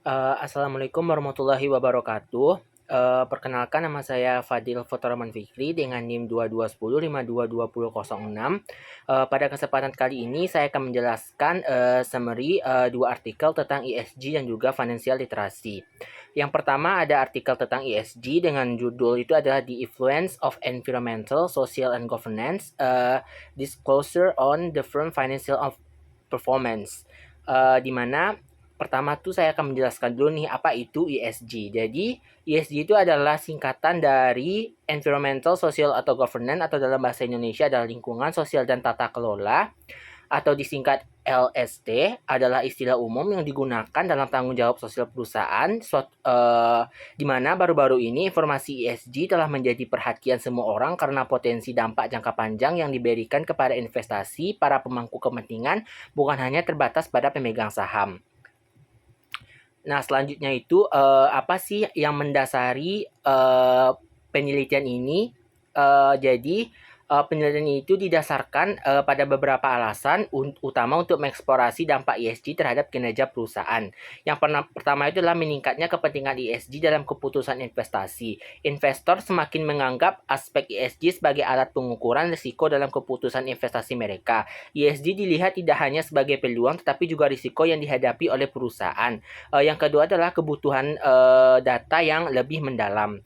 Assalamualaikum warahmatullahi wabarakatuh. Perkenalkan nama saya Fadil Fotoraman Fikri dengan NIM 2210522006. Pada kesempatan kali ini saya akan menjelaskan summary dua artikel tentang ESG dan juga financial literacy. Yang pertama ada artikel tentang ESG dengan judul itu adalah The Influence of Environmental, Social, and Governance Disclosure on the Firm Financial of Performance. Di mana pertama tuh saya akan menjelaskan dulu nih apa itu ESG. Jadi ESG itu adalah singkatan dari Environmental, Social, atau Governance atau dalam bahasa Indonesia adalah lingkungan, sosial, dan tata kelola atau disingkat LST adalah istilah umum yang digunakan dalam tanggung jawab sosial perusahaan, di mana baru-baru ini informasi ESG telah menjadi perhatian semua orang karena potensi dampak jangka panjang yang diberikan kepada investasi para pemangku kepentingan bukan hanya terbatas pada pemegang saham. Nah, selanjutnya itu apa sih yang mendasari penelitian ini? Jadi penelitian itu didasarkan pada beberapa alasan utama untuk mengeksplorasi dampak ESG terhadap kinerja perusahaan. Yang pertama itu adalah meningkatnya kepentingan ESG dalam keputusan investasi. Investor semakin menganggap aspek ESG sebagai alat pengukuran risiko dalam keputusan investasi mereka. ESG dilihat tidak hanya sebagai peluang tetapi juga risiko yang dihadapi oleh perusahaan. Yang kedua adalah kebutuhan data yang lebih mendalam.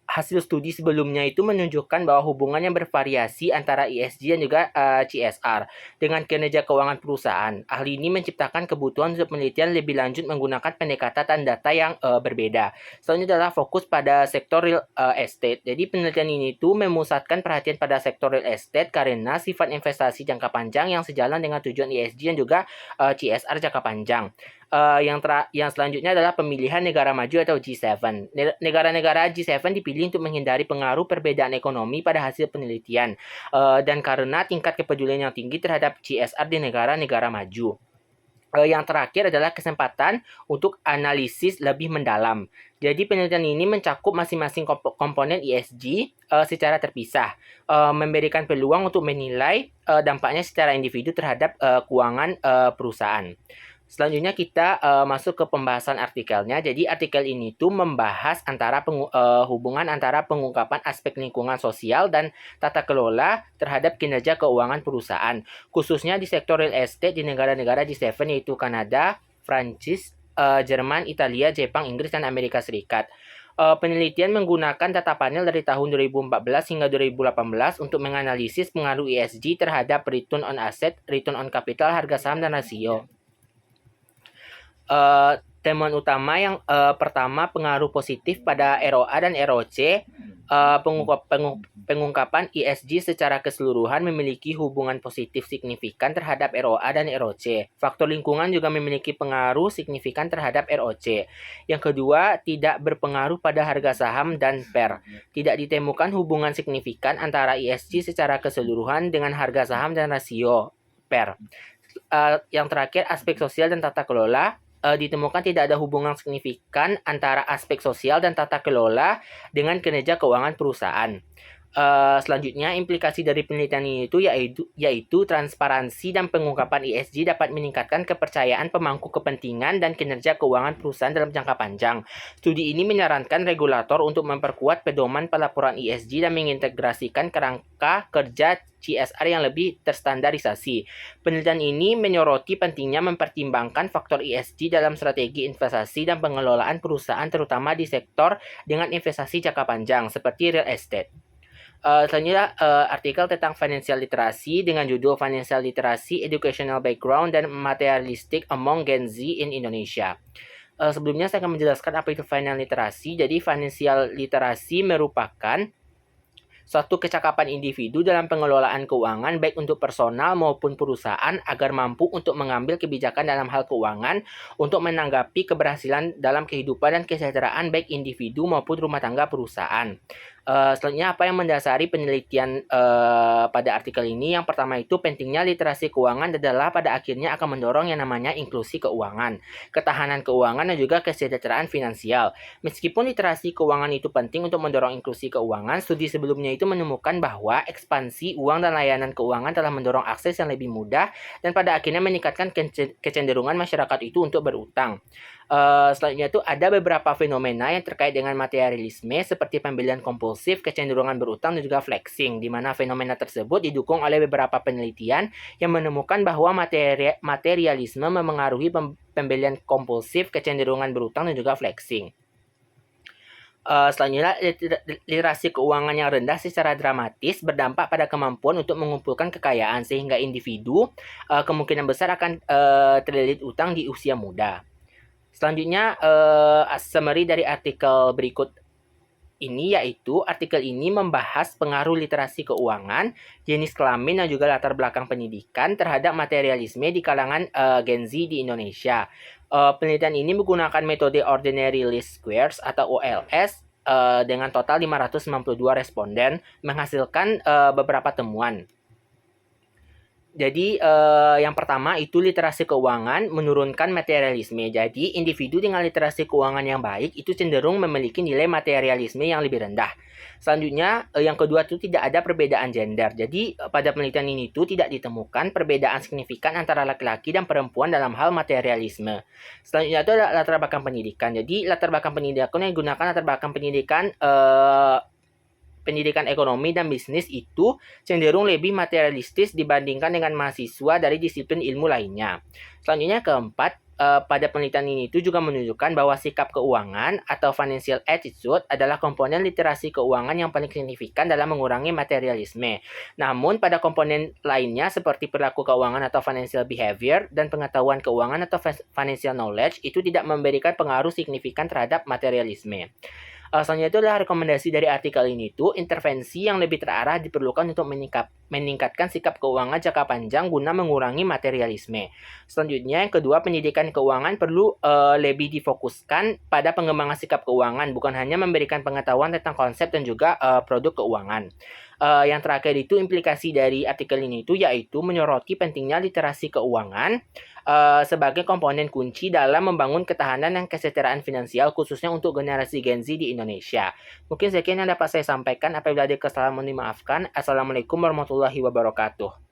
Hasil studi sebelumnya itu menunjukkan bahwa hubungan yang bervariasi antara ESG dan juga CSR dengan kinerja keuangan perusahaan. Ahli ini menciptakan kebutuhan untuk penelitian lebih lanjut menggunakan pendekatan data yang berbeda. Selanjutnya adalah fokus pada sektor real estate. Jadi penelitian ini tuh memusatkan perhatian pada sektor real estate karena sifat investasi jangka panjang yang sejalan dengan tujuan ESG dan juga CSR jangka panjang. Yang selanjutnya adalah pemilihan negara maju atau G7. Negara-negara G7 dipilih untuk menghindari pengaruh perbedaan ekonomi pada hasil penelitian dan karena tingkat kepedulian yang tinggi terhadap CSR di negara-negara maju. Yang terakhir adalah kesempatan untuk analisis lebih mendalam. Jadi penelitian ini mencakup masing-masing komponen ESG secara terpisah, memberikan peluang untuk menilai dampaknya secara individu terhadap keuangan perusahaan. Selanjutnya kita masuk ke pembahasan artikelnya. Jadi artikel ini tuh membahas hubungan antara pengungkapan aspek lingkungan sosial dan tata kelola terhadap kinerja keuangan perusahaan, khususnya di sektor real estate di negara-negara G7 yaitu Kanada, Prancis, Jerman, Italia, Jepang, Inggris, dan Amerika Serikat. Penelitian menggunakan data panel dari tahun 2014 hingga 2018 untuk menganalisis pengaruh ESG terhadap return on asset, return on capital, harga saham, dan rasio. Temuan utama yang pertama pengaruh positif pada ROA dan ROC. Pengungkapan ESG secara keseluruhan memiliki hubungan positif signifikan terhadap ROA dan ROC. Faktor lingkungan juga memiliki pengaruh signifikan terhadap ROC. Yang kedua, tidak berpengaruh pada harga saham dan PER. Tidak ditemukan hubungan signifikan antara ESG secara keseluruhan dengan harga saham dan rasio PER. Yang terakhir, aspek sosial dan tata kelola. Ditemukan tidak ada hubungan signifikan antara aspek sosial dan tata kelola dengan kinerja keuangan perusahaan. Selanjutnya, implikasi dari penelitian ini yaitu transparansi dan pengungkapan ESG dapat meningkatkan kepercayaan pemangku kepentingan dan kinerja keuangan perusahaan dalam jangka panjang. Studi ini menyarankan regulator untuk memperkuat pedoman pelaporan ESG dan mengintegrasikan kerangka kerja CSR yang lebih terstandarisasi. Penelitian ini menyoroti pentingnya mempertimbangkan faktor ESG dalam strategi investasi dan pengelolaan perusahaan terutama di sektor dengan investasi jangka panjang seperti real estate. Selanjutnya artikel tentang financial literacy dengan judul Financial Literacy, Educational Background, dan Materialistic Among Gen Z in Indonesia. Sebelumnya saya akan menjelaskan apa itu financial literacy. Jadi financial literacy merupakan suatu kecakapan individu dalam pengelolaan keuangan baik untuk personal maupun perusahaan agar mampu untuk mengambil kebijakan dalam hal keuangan untuk menanggapi keberhasilan dalam kehidupan dan kesejahteraan baik individu maupun rumah tangga perusahaan. Selanjutnya apa yang mendasari penelitian pada artikel ini? Yang pertama itu pentingnya literasi keuangan adalah pada akhirnya akan mendorong yang namanya inklusi keuangan, ketahanan keuangan dan juga kesejahteraan finansial. Meskipun literasi keuangan itu penting untuk mendorong inklusi keuangan, studi sebelumnya itu menemukan bahwa ekspansi uang dan layanan keuangan telah mendorong akses yang lebih mudah dan pada akhirnya meningkatkan kecenderungan masyarakat itu untuk berutang. Selanjutnya itu ada beberapa fenomena yang terkait dengan materialisme seperti pembelian kompulsif, kecenderungan berutang dan juga flexing, di mana fenomena tersebut didukung oleh beberapa penelitian yang menemukan bahwa materialisme memengaruhi pembelian kompulsif, kecenderungan berutang dan juga flexing. Selanjutnya, literasi keuangan yang rendah secara dramatis berdampak pada kemampuan untuk mengumpulkan kekayaan sehingga individu kemungkinan besar akan terlilit utang di usia muda. Selanjutnya, summary dari artikel berikut ini yaitu artikel ini membahas pengaruh literasi keuangan, jenis kelamin dan juga latar belakang pendidikan terhadap materialisme di kalangan Gen Z di Indonesia. Penelitian ini menggunakan metode Ordinary Least Squares atau OLS dengan total 592 responden menghasilkan beberapa temuan. Jadi yang pertama itu literasi keuangan menurunkan materialisme. Jadi individu dengan literasi keuangan yang baik itu cenderung memiliki nilai materialisme yang lebih rendah. Selanjutnya yang kedua itu tidak ada perbedaan gender. Jadi pada penelitian ini itu tidak ditemukan perbedaan signifikan antara laki-laki dan perempuan dalam hal materialisme. Selanjutnya itu adalah latar belakang pendidikan. Jadi latar belakang pendidikan yang digunakan latar belakang pendidikan ekonomi dan bisnis itu cenderung lebih materialistis dibandingkan dengan mahasiswa dari disiplin ilmu lainnya. Selanjutnya keempat, pada penelitian ini itu juga menunjukkan bahwa sikap keuangan atau financial attitude adalah komponen literasi keuangan yang paling signifikan dalam mengurangi materialisme. Namun pada komponen lainnya seperti perilaku keuangan atau financial behavior dan pengetahuan keuangan atau financial knowledge itu tidak memberikan pengaruh signifikan terhadap materialisme. Selanjutnya itu adalah rekomendasi dari artikel ini itu intervensi yang lebih terarah diperlukan untuk meningkatkan sikap keuangan jangka panjang guna mengurangi materialisme. Selanjutnya yang kedua, pendidikan keuangan perlu lebih difokuskan pada pengembangan sikap keuangan, bukan hanya memberikan pengetahuan tentang konsep dan juga produk keuangan. Yang terakhir itu implikasi dari artikel ini itu yaitu menyoroti pentingnya literasi keuangan sebagai komponen kunci dalam membangun ketahanan dan kesejahteraan finansial khususnya untuk generasi Gen Z di Indonesia. Mungkin sekian yang dapat saya sampaikan. Apabila ada kesalahan mohon dimaafkan. Assalamualaikum warahmatullahi wabarakatuh.